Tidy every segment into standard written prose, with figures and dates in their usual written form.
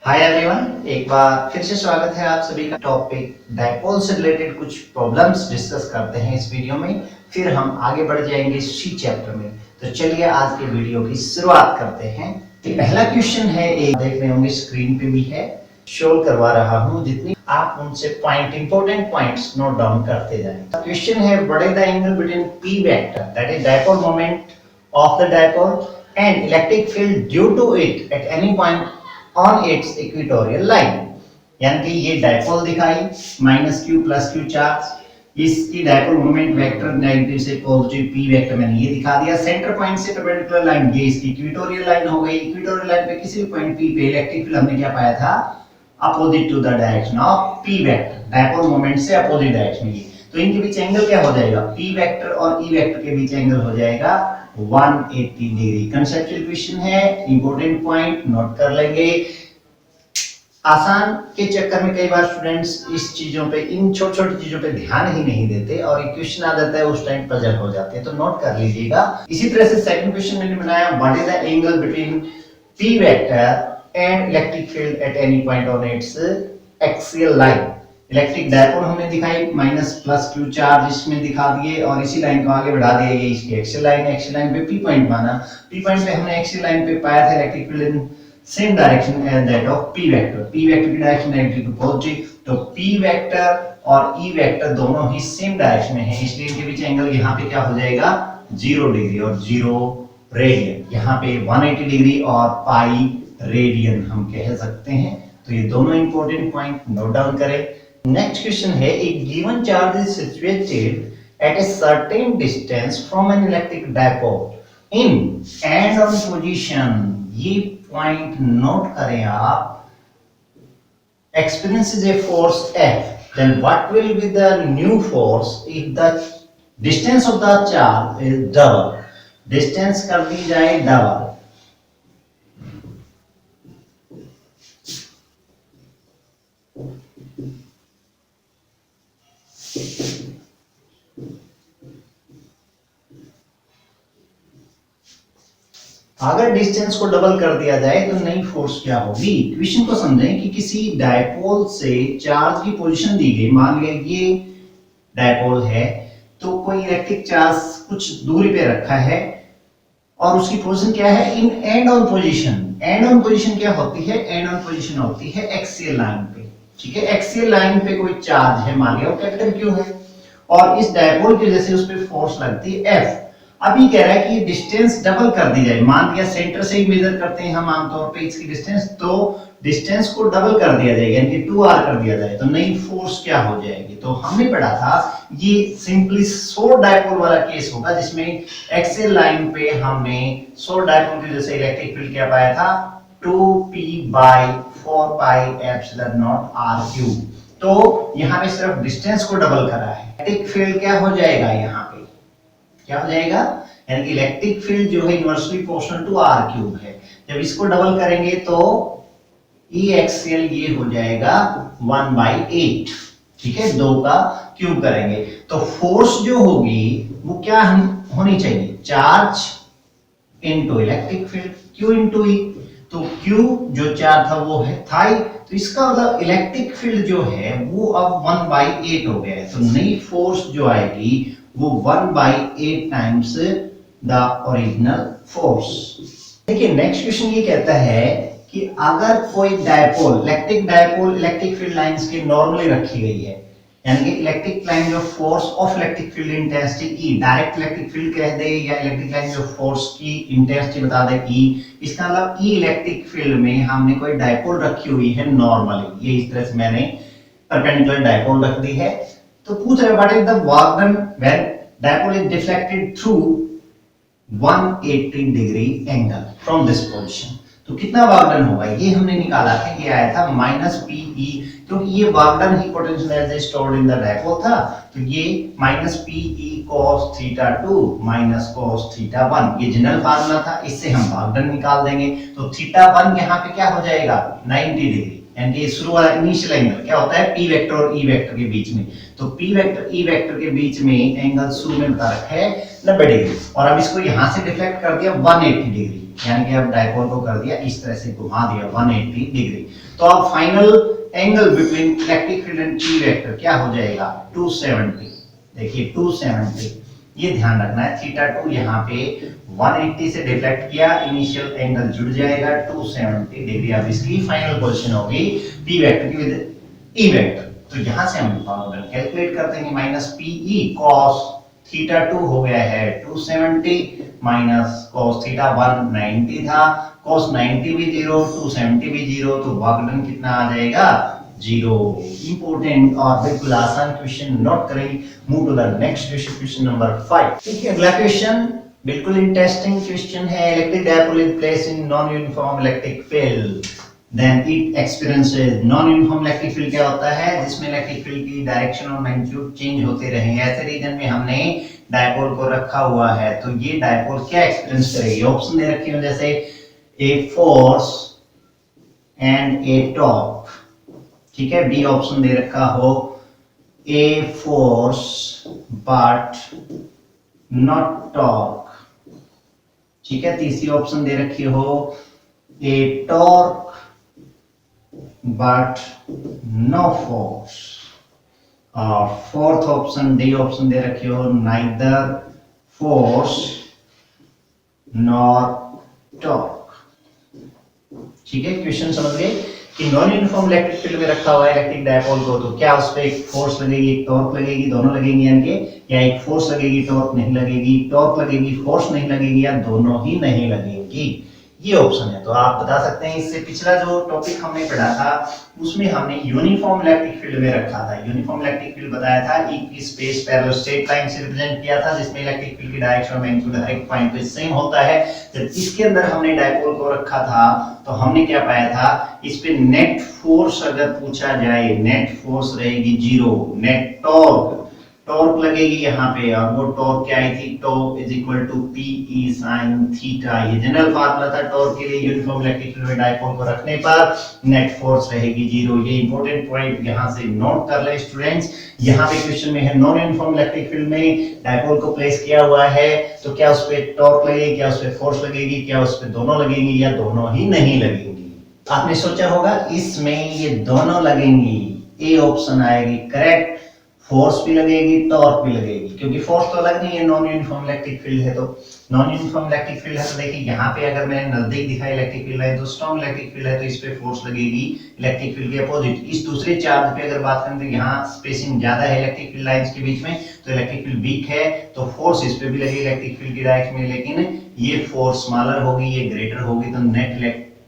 Hi everyone, एक बार फिर से स्वागत है आप सभी का। टॉपिक डायपोल से रिलेटेड कुछ प्रॉब्लम्स डिस्कस करते हैं इस वीडियो में, फिर हम आगे बढ़ जाएंगे सी चैप्टर में। तो चलिए आज के वीडियो की शुरुआत करते हैं। पहला क्वेश्चन है, एक देख रहे होंगे स्क्रीन पे भी है, शो करवा रहा हूँ, जितनी आप उनसे इंपॉर्टेंट पॉइंट्स नोट डाउन करते जाएं। क्वेश्चन है, what is the angle between P vector that is dipole moment of the dipole and electric field due to it at any point on its equatorial line. यानी कि ये dipole दिखाई minus Q plus Q charge, इसकी dipole moment vector negative से positive P vector मैंने ये दिखा दिया। सेंटर पॉइंट से परपेंडिकुलर लाइन ये इसकी इक्वेटोरियल लाइन हो गई। इक्वेटोरियल लाइन पे किसी भी पॉइंट पी पे इलेक्ट्रिक फील्ड हमने क्या पाया था, opposite to the direction of P vector, dipole moment से अपोजिट डायरेक्शन में। तो इनके बीच एंगल क्या हो जाएगा, पी वेक्टर और ई वेक्टर के बीच एंगल हो जाएगा 180 डिग्री। कंसेप्चुअल क्वेश्चन है, इंपॉर्टेंट पॉइंट नोट कर लेंगे। आसान के चक्कर में कई बार स्टूडेंट्स इस चीजों पे, इन छोटी छोटी चीजों पे ध्यान ही नहीं देते और एक क्वेश्चन आ जाता है उस टाइम पजल हो जाते हैं, तो नोट कर लीजिएगा। इसी तरह से सेकंड क्वेश्चन मैंने बनाया, what is the angle between P vector and electric field at any point on it's axial line. Electric dipole हमने दिखाई माइनस प्लस क्यू चार्ज इसमें दिखा दिए और इसी लाइन को आगे बढ़ा दिया, ये इसकी एक्सियल लाइन है। एक्सियल लाइन पे पी पॉइंट माना, पी पॉइंट पे हमने एक्सियल लाइन पे पाया था electric field in same direction as that of P vector. P vector की डायरेक्शन नेगेटिव टू पॉजिटिव, तो पी वेक्टर और ई वेक्टर दोनों ही सेम डायरेक्शन में है, इसलिए इनके बीच एंगल यहाँ पे क्या हो जाएगा 0 डिग्री और 0 रेडियन। यहाँ पे 180 डिग्री और पाई रेडियन हम कह सकते हैं। तो ये दोनों इंपॉर्टेंट पॉइंट नोट डाउन करें। नेक्स्ट क्वेश्चन है, a given charge is situated at a certain distance from an electric dipole in and on position। ये पॉइंट नोट करें आप। experiences a force F, then what will be the new force if the distance of the charge is double। distance कर दी जाए double, अगर distance को double कर दिया जाए तो नई फोर्स क्या होगी। क्वेश्चन को समझें कि किसी डायपोल से चार्ज की पोजीशन दी गई, मान लिया ये डायपोल है तो कोई इलेक्ट्रिक चार्ज कुछ दूरी पे रखा है और उसकी पोजीशन क्या है, in and on position. And on position क्या होती है, एंड ऑन पोजीशन होती है एक्सियल लाइन पे। ठीक है, एक्सियल लाइन पे कोई चार्ज है, मान लिया वो कैपिटल क्यू है और इस डायपोल की वजह से उस पे फोर्स लगती है एफ। अभी कह रहा है कि डिस्टेंस डबल कर दी जाए, मान लिया सेंटर से ही मेजर करते हैं हम आमतौर पे इसकी डिस्टेंस, तो डिस्टेंस को डबल कर दिया जाएगा यानी कि 2r कर दिया जाए तो नई फोर्स क्या हो जाएगी। तो हमने पढ़ा था ये सिंपली सॉर्ड डायपोल वाला केस होगा जिसमें एक्सियल लाइन पे हमने सॉर्ड डायपोल की वजह से इलेक्ट्रिक फील्ड क्या पाया था 2p/4πε0r3। तो यहाँ पे सिर्फ डिस्टेंस को डबल करा है, इलेक्ट्रिक फील्ड क्या हो जाएगा, यहाँ पे क्या हो जाएगा, यानी कि इलेक्ट्रिक फील्ड जो है inversely proportional to r cube है। जब इसको डबल करेंगे तो E एक्सियल ये हो जाएगा 1/8। ठीक है, 2 का क्यूब करेंगे तो फोर्स जो होगी वो क्या होनी चाहिए, charge into electric field, Q into E। तो Q जो चार्ज था वो है थाई, तो इसका मतलब इलेक्ट्रिक फील्ड जो है वो अब 1/8 हो गया है। तो नई फोर्स जो आएगी वो 1/8 टाइम्स द ओरिजिनल फोर्स। देखिए नेक्स्ट क्वेश्चन ये कहता है कि अगर कोई डायपोल, इलेक्ट्रिक फील्ड लाइंस की नॉर्मली रखी गई है, यानी कि इलेक्ट्रिक लाइन जो force of electric field intensity E, direct electric field कह दे या इलेक्ट्रिक लाइन जो फोर्स की इंटेंसिटी बता दे E, इसका मतलब E इलेक्ट्रिक फील्ड में हमने कोई डायपोल रखी हुई है नॉर्मली, ये इस तरह से मैंने परपेंडिकुलर डायपोल रख दी है। तो पूछ रहे what is the work done when dipole is deflected through 180 degree angle from this position. तो कितना वर्क डन होगा ये हमने निकाला था, ये आया था -PE, क्योंकि ये work done he potential energy stored in the dipole था, तो ये -PE cos θ2 cos θ1 ये जनरल फार्मूला था, इससे हम वर्क डन निकाल देंगे। तो θ1 यहाँ पे क्या हो जाएगा 90 डिग्री, यानी कि शुरू वाला इनिशियल एंगल क्या होता है P वेक्टर और E वेक्टर के बीच में, तो P वेक्टर E वेक्टर के बीच में एंगल शुरू में बता रखा है 90 डिग्री और अब इसको यहां से डिफ्लेक्ट कर दिया 180 डिग्री, यानी कि अब डायपोल को कर दिया इस तरह से घुमा दिया 180 डिग्री। तो अब final angle between electric field and P vector क्या हो जाएगा 270। देखिए 270 ये ध्यान रखना है, थीटा 2 यहाँ पे 180 से डिफ्लेक्ट किया, इनिशियल एंगल जुड़ जाएगा 270 डिग्री। अब इसकी फाइनल पोजीशन होगी पी वेक्टर की विद ई वेक्टर। तो यहां से हम फॉर्मूला कैलकुलेट कर देंगे, माइनस पीई cos थीटा 2 हो गया है 270 माइनस cos थीटा 190 था, cos 90 भी 0, 270 भी 0, तो वर्क डन कितना आ जाएगा 0। इंपॉर्टेंट और बिल्कुल आसान क्वेश्चन नोट करें। Move to the next question, question number 5। देखिए अगला क्वेश्चन बिल्कुल इंटरेस्टिंग क्वेश्चन है। Electric dipole is placed in non uniform electric field, then it experiences. Non uniform electric field क्या होता है, जिसमें इलेक्ट्रिक फील्ड की डायरेक्शन और मैग्नीट्यूड चेंज होते रहे। ऐसे रीजन में हमने डायपोल को रखा हुआ है, तो ये डायपोल क्या एक्सपीरियंस करेगी। ऑप्शन दे रखे हो जैसे a force and A torque, ठीक है। बी ऑप्शन दे रखा हो a force but not torque, ठीक है। तीसरी ऑप्शन दे रखी हो ए टॉर्क but no force, और फोर्थ ऑप्शन डी ऑप्शन दे रखे हो neither force nor torque, ठीक है। क्वेश्चन समझ गए कि नॉन यूनिफॉर्म इलेक्ट्रिक फील्ड में रखा हुआ है इलेक्ट्रिक डायपोल को, तो क्या उस पे एक फोर्स लगेगी एक टॉर्क लगेगी, दोनों लगेंगी यानी कि, या एक फोर्स लगेगी टॉर्क नहीं लगेगी, टॉर्क लगेगी फोर्स नहीं लगेगी, या दोनों ही नहीं लगेंगी, ये ऑप्शन है। तो आप बता सकते हैं, इससे पिछला जो टॉपिक हमने पढ़ा था उसमें हमने यूनिफॉर्म इलेक्ट्रिक फील्ड में रखा था। यूनिफॉर्म इलेक्ट्रिक फील्ड बताया था एक स्पेस पैरेलल स्ट्रेट लाइन से रिप्रेजेंट किया था, जिसमें इलेक्ट्रिक फील्ड की डायरेक्शन और मैग्नीट्यूड हर एक पॉइंट पे सेम होता है। जब इसके अंदर हमने डायपोल को रखा था तो हमने क्या पाया था, इस पे नेट फोर्स अगर पूछा जाए, नेट फोर्स रहेगी 0, नेट टॉर्क लगेगी यहाँ पे, और वो टॉर्क क्या आई थी, tau is equal to P E sine theta. ये जनरल फार्मूला था टॉर्क के लिए यूनिफॉर्म इलेक्ट्रिक फील्ड में डायपोल को रखने पर नेट फोर्स रहेगी 0। ये इंपॉर्टेंट पॉइंट यहाँ से नोट कर ले स्टूडेंट्स। यहाँ पे क्वेश्चन में है नॉन यूनिफॉर्म इलेक्ट्रिक फील्ड में डायपोल को प्लेस किया हुआ है, तो क्या उस पे टॉर्क लगेगी, क्या उस पे फोर्स लगेगी, क्या उस पे दोनों लगेंगी, या दोनों ही नहीं लगेंगी। आपने सोचा होगा इसमें ये दोनों लगेंगी, ए ऑप्शन आएगी करेक्ट। फोर्स भी लगेगी टॉर्क भी लगेगी, क्योंकि फोर्स तो अलग नहीं है, नॉन यूनिफॉर्म इलेक्ट्रिक फील्ड है। तो नॉन यूनिफॉर्म इलेक्ट्रिक फील्ड है तो देखिए यहाँ पे अगर मैंने नजदीक दिखाई इलेक्ट्रिक फील्ड है, तो स्ट्रॉन्ग इलेक्ट्रिक फील्ड है, तो इस पे फोर्स लगेगी इलेक्ट्रिक फील्ड के अपोजिट। इस दूसरे चार्ज पे अगर बात करें तो यहाँ स्पेसिंग ज्यादा है इलेक्ट्रिक फील्ड लाइंस के बीच में, तो इलेक्ट्रिक फील्ड वीक है, तो फोर्स इस पे भी लगेगी इलेक्ट्रिक फील्ड की डायरेक्शन में, लेकिन ये फोर्स स्मॉलर होगी, ये ग्रेटर होगी, तो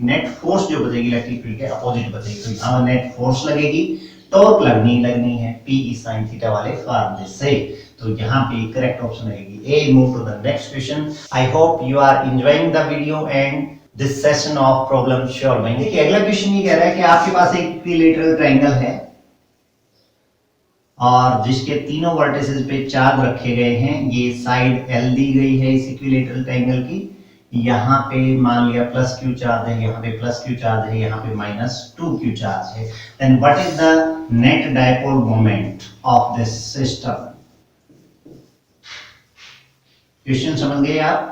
नेट फोर्स जो बचेगी इलेक्ट्रिक फील्ड के अपोजिट बचेगी। तो यहाँ नेट फोर्स लगेगी, टॉर्क लगनी है पी ई साइन थीटा वाले फार्मूले से। तो यहाँ पे करेक्ट ऑप्शन रहेगी A. Move to the next question. I hope you are enjoying the video and this session of problem solving. देखिए अगला क्वेश्चन ये कह रहा है कि आपके पास एक इक्विलैटरल ट्रायंगल है और जिसके तीनों वर्टिसेस पे चार्ज रखे गए हैं। ये साइड एल दी गई है इस इक्विलैटरल ट्रायंगल की। यहाँ पे मान लिया प्लस क्यू चार्ज है, यहाँ पे प्लस क्यू चार्ज है, यहाँ पे माइनस 2q चार्ज है। Then what is the net dipole moment of this system. Question समझ गए आप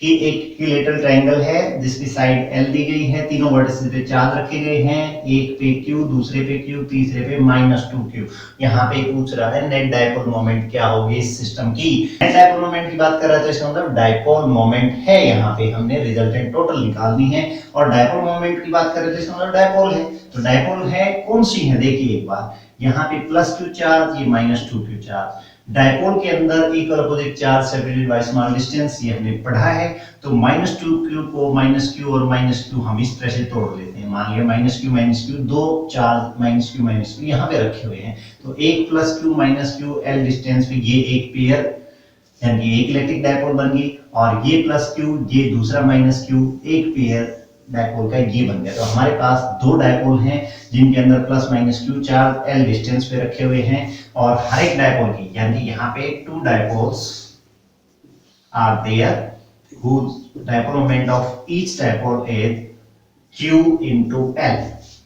कि एक इक्विलैटरल ट्रायंगल है जिसकी साइड एल दी गई है, तीनों वर्टिसेस पे चार्ज रखे गए हैं, एक पे q, दूसरे पे q, तीसरे पे माइनस 2q। यहाँ पे पूछ रहा है नेट डायपोल मोमेंट क्या होगी इस सिस्टम की। नेट डायपोल मोमेंट की बात कर रहा है तो इसका मतलब डायपोल मोमेंट है, यहाँ पे हमने रिजल्टेंट टोटल निकालनी है। और डायपोल मोमेंट की बात करें तो इसका मतलब डायपोल है, तो डायपोल है कौन सी है, देखिए एक बार यहाँ पे प्लस q चार्ज, ये माइनस 2q चार्ज। डायपोल के अंदर equal opposite charge separated by small distance, ये हमने पढ़ा है। तो माइनस 2q को माइनस q और माइनस q हम इस तरह से तोड़ लेते हैं। मान लिया माइनस q, दो चार्ज माइनस q यहाँ पे रखे हुए हैं, तो एक plus q minus q l distance पे ये एक पेयर यानी एक इलेक्ट्रिक डायपोल बन गई, और ये प्लस q ये दूसरा माइनस q एक पेयर डायपोल का ये बन गया। तो हमारे पास दो डायपोल हैं जिनके अंदर plus minus q charge l distance पे रखे हुए हैं, और हर एक डायपोल की यानी यहाँ पे 2 dipoles are there whose dipole moment of each dipole is q into l।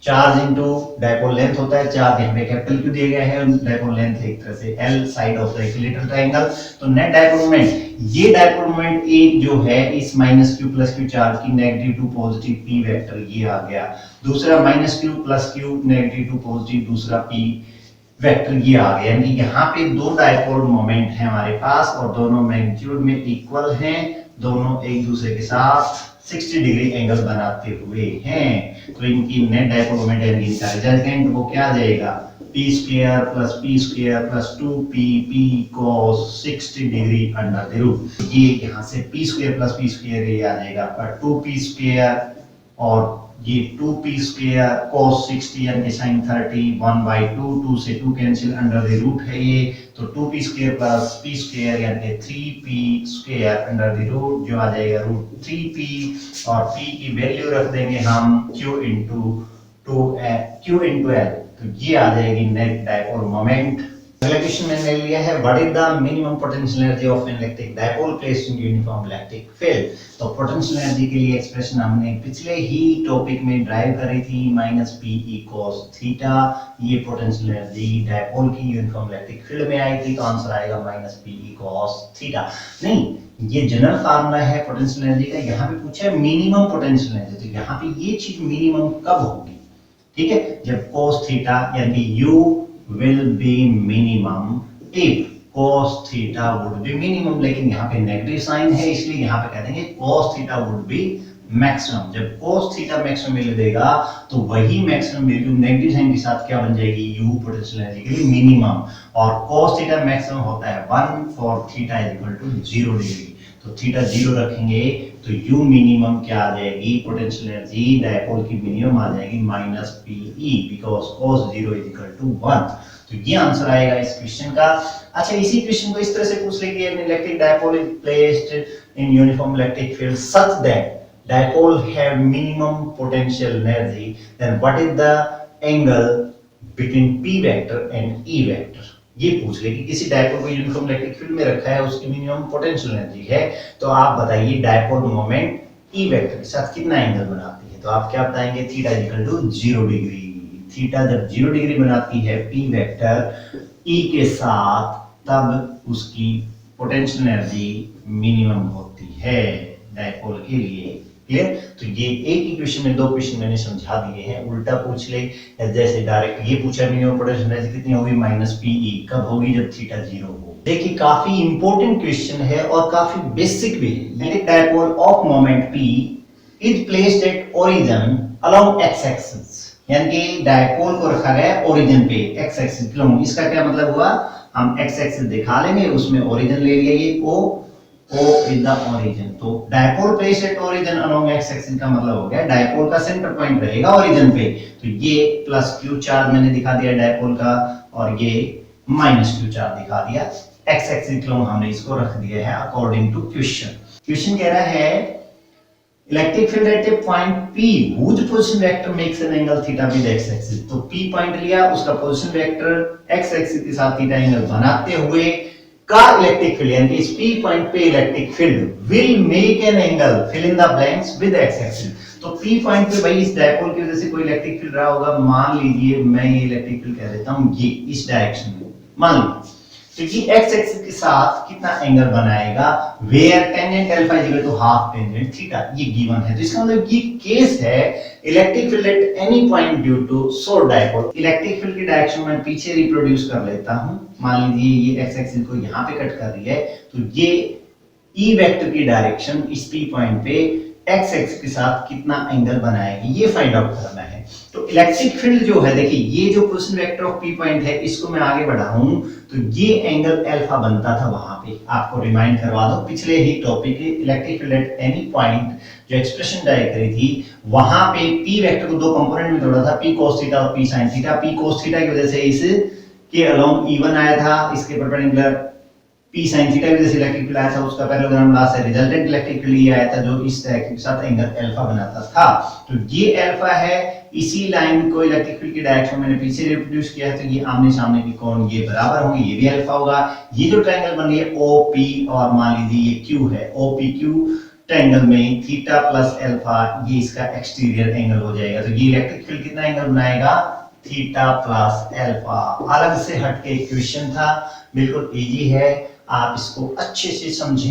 Charge into dipole length होता है, चार्ज यहाँ पे कैपिटल क्यू दिए गए हैं, डायपोल लेंथ एक तरह से L side of the equilateral triangle. तो नेट डायपोल मोमेंट, ये डायपोल मोमेंट एक जो है इस minus Q plus Q charge की negative to positive P vector ये आ गया, दूसरा minus Q plus q negative to positive दूसरा पी वेक्टर ये आ गया। यानी यहाँ पे दो डायपोल मोमेंट है हमारे पास और दोनों मैग्नीट्यूड में इक्वल हैं, दोनों एक दूसरे के साथ 60 डिग्री एंगल बनाते हुए हैं। तो इनकी नेट डायपोल मोमेंट यानी इनका रिजल्टेंट वो क्या आ जाएगा, p square plus 2p p cos 60 degree under the root. ये यहाँ से p स्क्वायर ये आ जाएगा पर 2p स्क्वायर और ये 2p स्क्वायर cos 60 यानी sin 30 1/2, 2 से 2 कैंसिल अंडर द रूट है ये, तो 2p square plus p square यानी 3p square under the root जो आ जाएगा रूट 3p और p की वैल्यू रख देंगे हम q into l, तो ये आ जाएगी नेट डायपोल मोमेंट। अगला क्वेश्चन मैंने लिया है what is the minimum potential energy of N electric dipole placed in uniform electric field. तो पोटेंशियल एनर्जी के लिए एक्सप्रेशन हमने पिछले ही टॉपिक में ड्राइव करी थी -pe cos थीटा। ये पोटेंशियल एनर्जी डायपोल की यूनिफॉर्म इलेक्ट्रिक फील्ड में आई थी, तो आंसर आएगा -pe cos थीटा। नहीं, ये जनरल फार्मूला है पोटेंशियल एनर्जी का, यहाँ पे पूछा है मिनिमम पोटेंशियल एनर्जी, तो यहाँ पे ये चीज मिनिमम कब होगी, ठीक है, जब cos थीटा यानी u will be minimum if cos theta would be minimum, लेकिन यहाँ पे नेगेटिव साइन है इसलिए यहाँ पे कह देंगे cos theta would be maximum। जब cos theta मैक्सिमम वैल्यू देगा तो वही मैक्सिमम वैल्यू नेगेटिव साइन के साथ क्या बन जाएगी, u पोटेंशियल एनर्जी के लिए मिनिमम, और cos theta मैक्सिमम होता है 1 for theta is equal to 0 degree, तो थीटा 0 रखेंगे तो u मिनिमम क्या आ जाएगी, पोटेंशियल एनर्जी डायपोल की मिनिमम आ जाएगी -pe because cos 0 is equal to 1। तो ये आंसर आएगा इस क्वेश्चन का। अच्छा, इसी क्वेश्चन को इस तरह से पूछ ले कि an electric dipole is placed in uniform electric field such that dipole have minimum potential energy, then what is the angle between p vector and e vector. ये पूछ ले कि किसी डायपोल को यूनिफॉर्म इलेक्ट्रिक फील्ड में रखा है, उसकी मिनिमम पोटेंशियल एनर्जी है, तो आप बताइए डायपोल मोमेंट e वेक्टर के साथ कितना एंगल बनाती है। तो आप क्या बताएंगे, theta is equal to 0 degree. Theta जब 0 डिग्री बनाती है p वेक्टर e के साथ, तब उसकी पोटेंशियल एनर्जी मिनिमम होती है डायपोल के लिए। क्लियर। तो ये एक ही क्वेश्चन में दो क्वेश्चन मैंने समझा दिए हैं। उल्टा पूछ ले जैसे डायरेक्ट ये पूछा मिनिमम पोटेंशियल एनर्जी कितनी होगी -pe, कब होगी जब थीटा 0 हो। देखिए काफी इंपॉर्टेंट क्वेश्चन है और काफी बेसिक भी है। Electric dipole of moment p is placed at origin along x axis, यानी कि डायपोल को रखा गया ओरिजिन पे x एक्सिस के लंब। इसका क्या मतलब हुआ, हम x एक्सिस दिखा लेंगे, उसमें ओरिजिन ले लिया, ये O इज द ओरिजिन। तो dipole placed at origin along x axis का मतलब हो गया डायपोल का सेंटर पॉइंट रहेगा ओरिजिन पे। तो ये +q चार्ज मैंने दिखा दिया डायपोल का, और ये -q चार्ज दिखा दिया। x एक्सिस के लंब हमने इसको रख दिया है अकॉर्डिंग टू क्वेश्चन। क्वेश्चन कह रहा है electric field eight A point P whose position vector makes an angle theta with x axis। तो P पॉइंट लिया, उसका पोजीशन वेक्टर x एक्सिस के साथ थीटा एंगल बनाते हुए का इलेक्ट्रिक फील्ड, यानी इस P पॉइंट पे electric field will make an angle fill in the blanks with x axis. तो P पॉइंट पे भाई इस डायपोल की वजह से कोई इलेक्ट्रिक फील्ड रहा होगा, मान लीजिए मैं ये इलेक्ट्रिक फील्ड कह देता हूं ये इस डायरेक्शन में मान लीजिए, तो ये x एक्सिस के साथ कितना एंगल बनाएगा, where tangent alpha is equal to half tangent theta, ये गिवन है। तो इसका मतलब ये केस है electric field at any point due to source dipole. Electric field की डायरेक्शन में पीछे रिप्रोड्यूस कर लेता हूं, मान लीजिए ये x एक्सिस को यहां पे कट कर रही है, तो ये e वेक्टर की डायरेक्शन इस p पॉइंट पे x एक्सिस के साथ कितना एंगल बनाएगी, ये फाइंड आउट करना है। तो इलेक्ट्रिक फील्ड जो है, देखिए ये जो position vector of p point है, इसको मैं आगे बढ़ाऊं तो ये एंगल अल्फा बनता था वहां पे, आपको रिमाइंड करवा दो पिछले ही topic electric field at any point जो एक्सप्रेशन ड्राइव करी थी, वहां पे p वेक्टर को दो कंपोनेंट में तोड़ा था, p cos थीटा और p sin theta. p cos theta की वजह से इस के अलोंग E1 आया था, इसके परपेंडिकुलर p sin थीटा की वजह से इलेक्ट्रिक फील्ड आया था, उसका पैरेललोग्राम लास्ट से रिजल्टेंट इलेक्ट्रिक फील्ड ये आया था जो इस डायरेक्शन के साथ एंगल अल्फा बनाता था। तो ये अल्फा है, इसी लाइन को इलेक्ट्रिक फील्ड की डायरेक्शन मैंने पीछे रिप्रोड्यूस किया है, तो ये आमने सामने के कोण ये बराबर होंगे, ये भी अल्फा होगा। ये जो ट्रायंगल बन रही है OP और मान लीजिए ये Q है, OPQ ट्रायंगल में थीटा प्लस अल्फा ये इसका एक्सटीरियर एंगल हो जाएगा। तो ये इलेक्ट्रिक फील्ड कितना एंगल बनाएगा, थीटा प्लस अल्फा। अलग से हटके इक्वेशन था, बिल्कुल इजी है, आप इसको अच्छे से समझें।